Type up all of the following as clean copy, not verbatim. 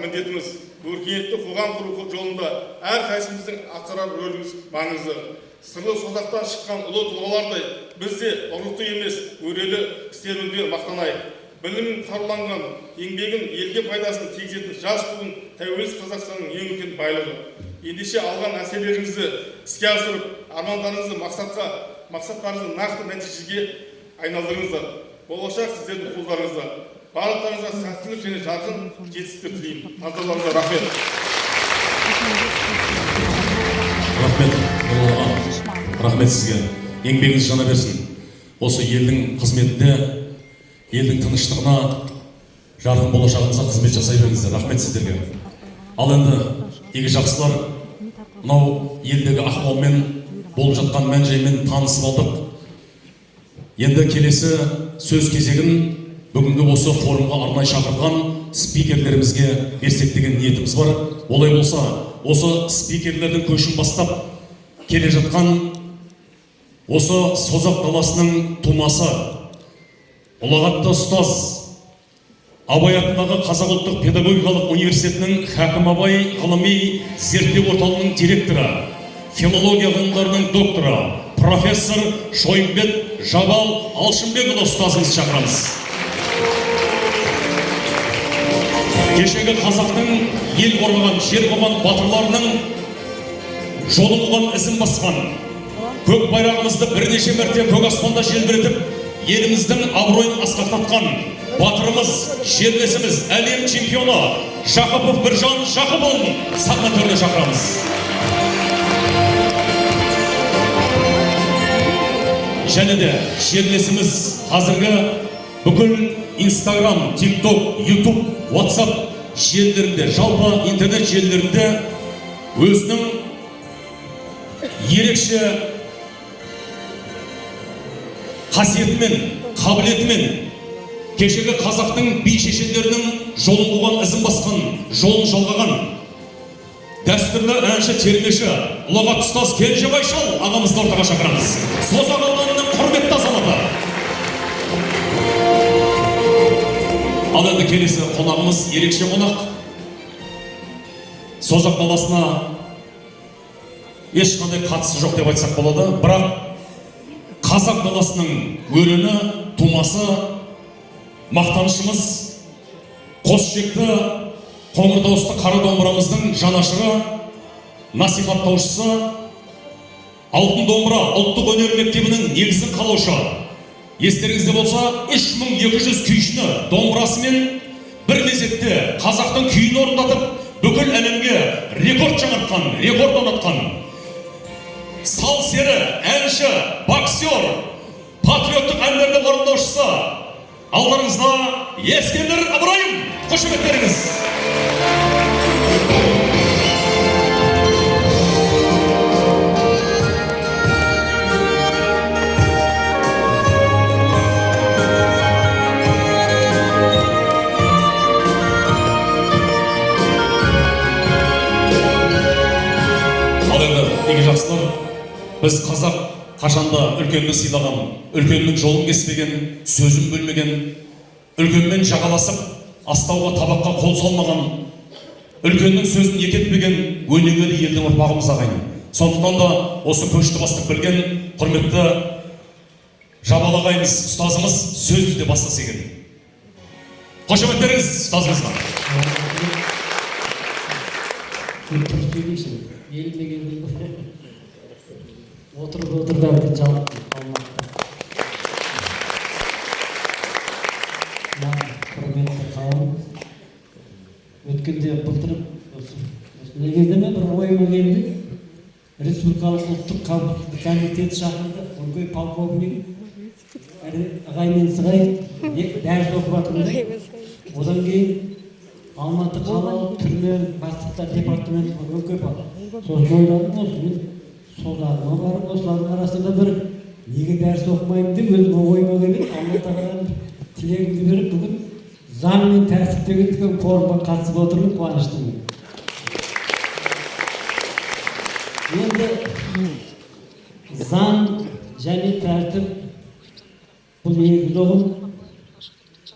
Міндетіміз өркениетті қоғам құру жолында әрқайсымыздың атқарар рөліміз маңызды. Сырлы созақтан шыққан ұлы тұлғалардай біз де ұрлықты емес, өрелі істерінде мақтанайық. Білімін қаруланған еңбегін елге пайдасын тигізетін жас буын тәуелсіз Қазақстанның ең үлкен байлығы. Ендеше алған әсерлеріңізді іске асырып, армандарыңызды мақсаттарыңызды нақты нәтижеге айналдырыңыздар. Болашақ сіздердің қолдарыңызда. Барлықтарыңызға сәттілік және жарқын жетістіктер тілеймін. Назарларыңызға рахмет. Рахмет сізге. Еңбегіңіз жана берсін. Осы елдің қызметінде, елдің тыныштығына, жарқын болашағымызға қызмет жасай беріңіздер. Рахмет сіздерге. Ал енді, игі жақсылар, мынау елдегі ахуалмен, болып жатқан мән-жаймен танысып алдық. Енді келесі сөз кезегін бүгінгі осы форумға арнай шақырған спикерлерімізге берсек деген ниетіміз бар. Олай болса, осы спикерлердің көшін бастап келе жатқан осы Созақ даласының тумасы, ұлағатты ұстаз, Абай атындағы Қазақ ұлттық педагогикалық университетінің Хакім Абай ғылыми зерттеу орталығының директоры, филология ғылымдарының докторы, профессор Шойынбет Жабал Алшынбекұлы ұстазымыз шақырамыз. Кешегі қазақтың ел қорғаған, жер қорған батырларының жолын қуған ізін басқан, көк байрағымызды бірнеше мәрте көк аспанда желбіретіп, еліміздің абыройын асқақтатқан батырымыз, жерлесіміз, әлем чемпионы Жақыпов Біржан Жақыпұлын сахна төріне шақырамыз. Және де жерлесіміз қазіргі бүкіл Instagram, TikTok, YouTube, WhatsApp желілерінде, жалпы интернет желілерінде өзінің ерекше қасиетімен, қабілетімен кешегі қазақтың би шешендерінің жолын қуған, ізін басқан, жолын жалғаған дәстүрлі әнші, термеші, ұлағатты ұстаз Кенжебай Шал ағамызды ортаға шақырамыз. Созақ ауданының құрметті азаматы. Ал енді келесі қонағымыз ерекше қонақ. Созақ даласына ешқандай қатысы жоқ деп айтсақ болады, бірақ қазақ даласының өрені, тумасы, мақтанышымыз, қос шекті қоңыр дауысты қара домбырамыздың жанашыры, насихаттаушысы, алтын домбыра ұлттық өнер мектебінің негізін қалаушы. Естеріңізде болса, 3200 күйшіні домбырасымен бір мезетте қазақтың күйін орындатып, бүкіл әлемге рекорд жаңартқан, рекорд орнатқан сал сері, әнші, боксер, патриоттық әндерді орындаушысы, алдарыңызда Ескендір Ыбырайым, қошеметтеріңіз. Жақсылар, біз қазақ қашанда үлкенді сыйлаған, үлкеннің жолын кеспеген, сөзін бөлмеген, үлкенмен жағаласып, астауға табаққа қол салмаған, үлкеннің сөзін екетпеген өнегелі елдің ұрпағымыз ағайын. Сондықтан да осы көшті бастық білген құрметті Жабал ағайымыз, ұстазымыз сөзді де бастаса екен. Қошеметтеріңіз ұстазымызға. Отырып жалып алмақта. Құрметті қауым, өткенде былтырып, негізде бір ойыма келді, Республикалық ұлттық қауіпсіздік комитеті шақырды, Өңкей полковник, ағаймен сығай, дәріс оқып жатырмын. Одан кейін Алматы қалалық түрме бастықтар департаменті Өңкей полковник. Сосын ойладым осы, Созағыма барып, осылардың арасында бір неге дәріс оқымаймын деп өзім ойыма келіп, Алла тағаланың тілегімді беріп, бүгін заң мен тәртіп деген форумға қатысып отырмын, қуаныштымын. Енді заң және тәртіп бұл негізгі ұғым,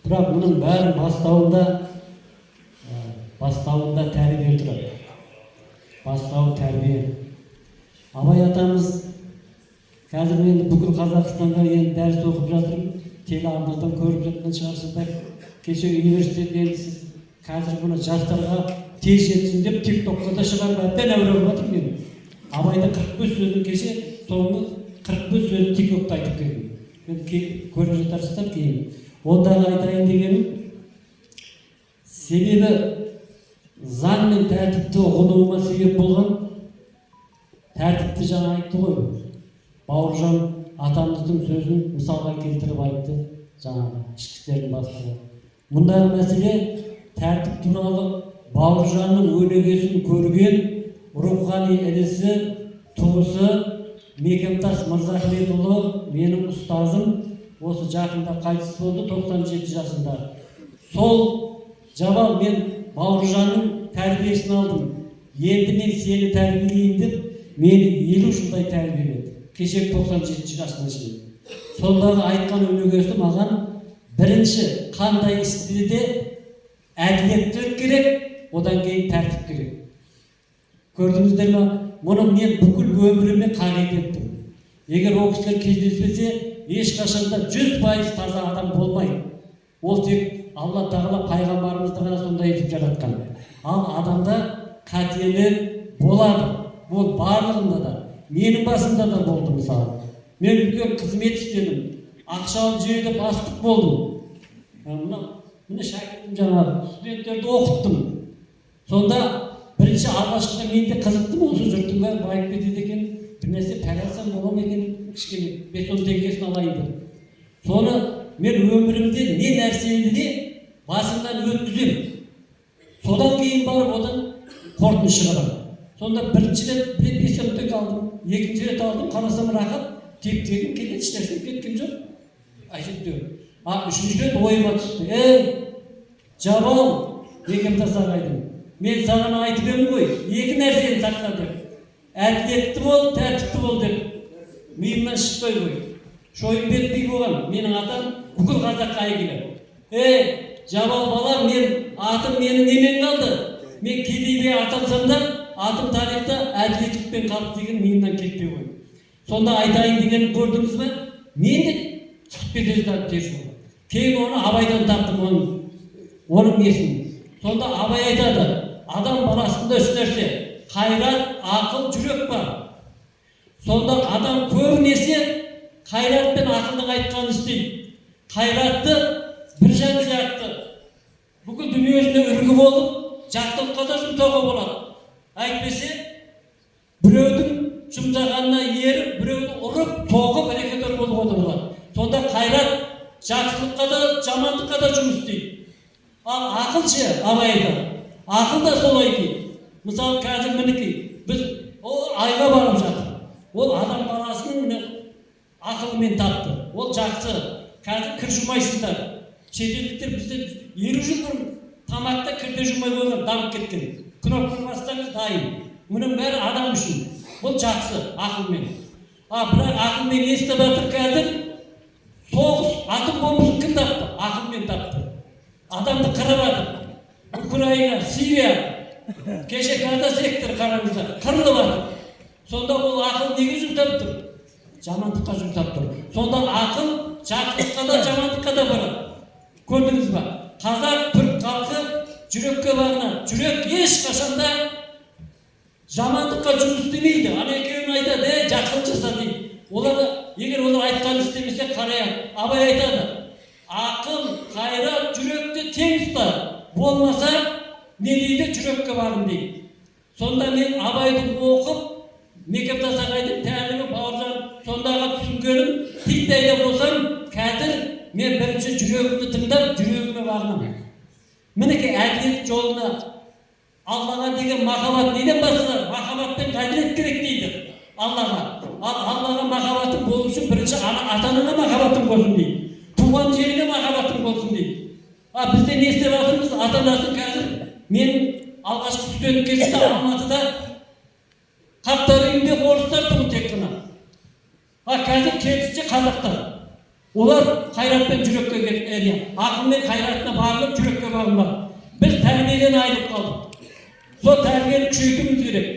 бірақ мұның бәрін бастауында бастауында тәрбие тұрады. Бастауы тәрбие. Абай атамыз қазір мен бүкіл Қазақстанға енді дәріс оқып жатырмын. Телеарнадан көріп жатқан шығарсыздар. Кеше университетте енді сіз қазір бұны жастарға тез жетсін деп тиктокқа да шығарып әбден әуре болып жатырмын мен. Абайдың 45 сөзін кеше соңғы 45 сөзін тиктокта айтып келдім. Мен көріп жатарсыздар кейін. Ондағы айтайын дегенім, себебі заң мен тәртіпті ұғынуыма себеп болған тәртіпті жаңа айтты ғой. Бауыржан атамыздың сөзін мысалға келтіріп айтты жаңағы ішкі істердің бастығы. Мұндағы мәселе тәртіп туралы Бауыржанның өнегесін көрген рухани інісі, туысы Мекемтас Мырзахметұлы, менің ұстазым, осы жақында қайтыс болды 97 жасында. Сол Жабал, мен Бауыржанның тәрбиесін алдым. Енді мен сені тәрбиелейін деп, мені 50 жылдай тәрбиеледі. Кеше 97 жасына шейін. Сондағы айтқан өнегесі маған бірінші қандай істі де әділеттілік керек, одан кейін тәртіп керек. Көрдіңіздер ме? Мұны мен бүкіл өміріме қағид еттім. Егер ол кісілер кездеспесе, ешқашанда 100% таза адам болмайды. Ол тек Алла Тағала пайғамбарымызды ғана сондай етіп жаратқан. Ал адамда қателік болады. Ол барлығында да. Менің басымда да болды мысалы. Мен үлкен қызмет істедім. Ақшалы жүйеде бастық болдым. Міне шәкіртім жаңағы студенттерді оқыттым. Сонда бірінші алғашқыда мен де қызықтым, осы жұрттың бәрі байып кетеді екен, бір нәрсе пәк алсам бола ма екен, кішкене бетон теңгесін алайын деп. Соны мен өмірімде не нәрсені де басымнан өткіземін. Содан кейін барып одан қорытынды шығарамын. Сонда бірінші рет 5 тек алдым, екінші рет алдым, қарасам рахат, теп-тегім келеді, ешнәрсе кеткен жоқ. Әжептеуір. Үшінші рет ойыма түсті. Жабал, Мекемтас ағайдың, мен саған айтып едім ғой, екі нәрсені сақта деп. Әділетті бол, тәртіпті бол деп. Миымнан шықпай қой. Шойынбек би болған, менің атам бүкіл қазаққа әйгілі. Жабал балам, атым менің немен қалды? Мен кедейде атансам да, атым тарихта әділеттілікпен қалды деген миымнан кетпей қой. Сонда айтайын дегенін көрдіңіз бе? Мен де шығып кетеді тез болды. Кейін оны Абайдан таптым оның несін. Сонда Абай айтады, адам баласында үш нәрсе: қайрат, ақыл, жүрек бар. Сонда адам көбінесе қайрат пен ақылдың айтқанын істейді. Қайратты бір жан сияқты бүкіл дүниесіне үлгі болып, жақсылыққа да жұмсауға болады. Әйтпесе біреудің жұмсағанына еріп, біреуді ұрып, соғып, әрекеттер болуға да болады. Сонда қайрат жақсылыққа да, жамандыққа да жұмыс істейді. Ал ақыл ше, Абайда. Ақыл да солай дейді. Мысалы, қазір мінекей, біз айға барып жатыр. Ол адам баласының ақылымен тапты. Ол жақсы. Қазір кір жумайсыздар. Шетелдіктер бізде 50 жыл бұрын тамақта кірде жумай қойған, дамып кеткен. Кнопканы бассаңыз дайын. Мұның бәрі адам үшін. Бұл жақсы, ақылмен. Бірақ ақылмен не істеп жатыр қазір? Соғыс, атом бомбасын кім тапты? Ақылмен тапты. Адамды қырып жатыр. Украина, Сирия, кеше Газа секторы қараңыздар, қырылып жатыр. Сонда ол ақыл неге жұмсап тұр? Жамандыққа жұмсап тұр. Сонда ақыл жақсылыққа да, жамандыққа да барады. Көрдіңіз ба? Қазақ, түрік халқы жүрекке бағынады. Жүрек ешқашанда жамандыққа жұмыс істемейді. Ана екеуін айтады, жақсылық жаса дейді. Егер олар айтқанын істемесе қараяды. Абай айтады, ақыл, қайрат, жүректе тең ұста. Болмаса, не дейді? Жүрекке бағын дейді. Сонда мен Абайды оқып, Мекемтас ағайдың тәлімі, Бауыржан сондағы түсінгенім, титтей де болсам, қазір мен бірінші жүрегімді тыңдап, жүрегіме бағынамын. Мінекей әділет жолына Аллаға деген махаббат неден басталады? Махаббатпен әділет керек дейді Аллаға. Ал Аллаға махаббатың болу үшін бірінші ата-анаңа махаббатың болсын дейді. Туған жерге махаббатың болсын дейді. Бізде не істеп жатырмыз? Ата-анасын қазір мен алғашқы студент кезінде Алматыда қарттар үйінде орыстар тұғын тек қана. Қазір керісінше қазақтар. Олар қайратпен жүрекке келеді. Ақыл мен қайратына бағынып жүрекке бағынбады. Біз тәрбиеден айырылып қалдық. Сол тәрбиені күшейтуіміз керек.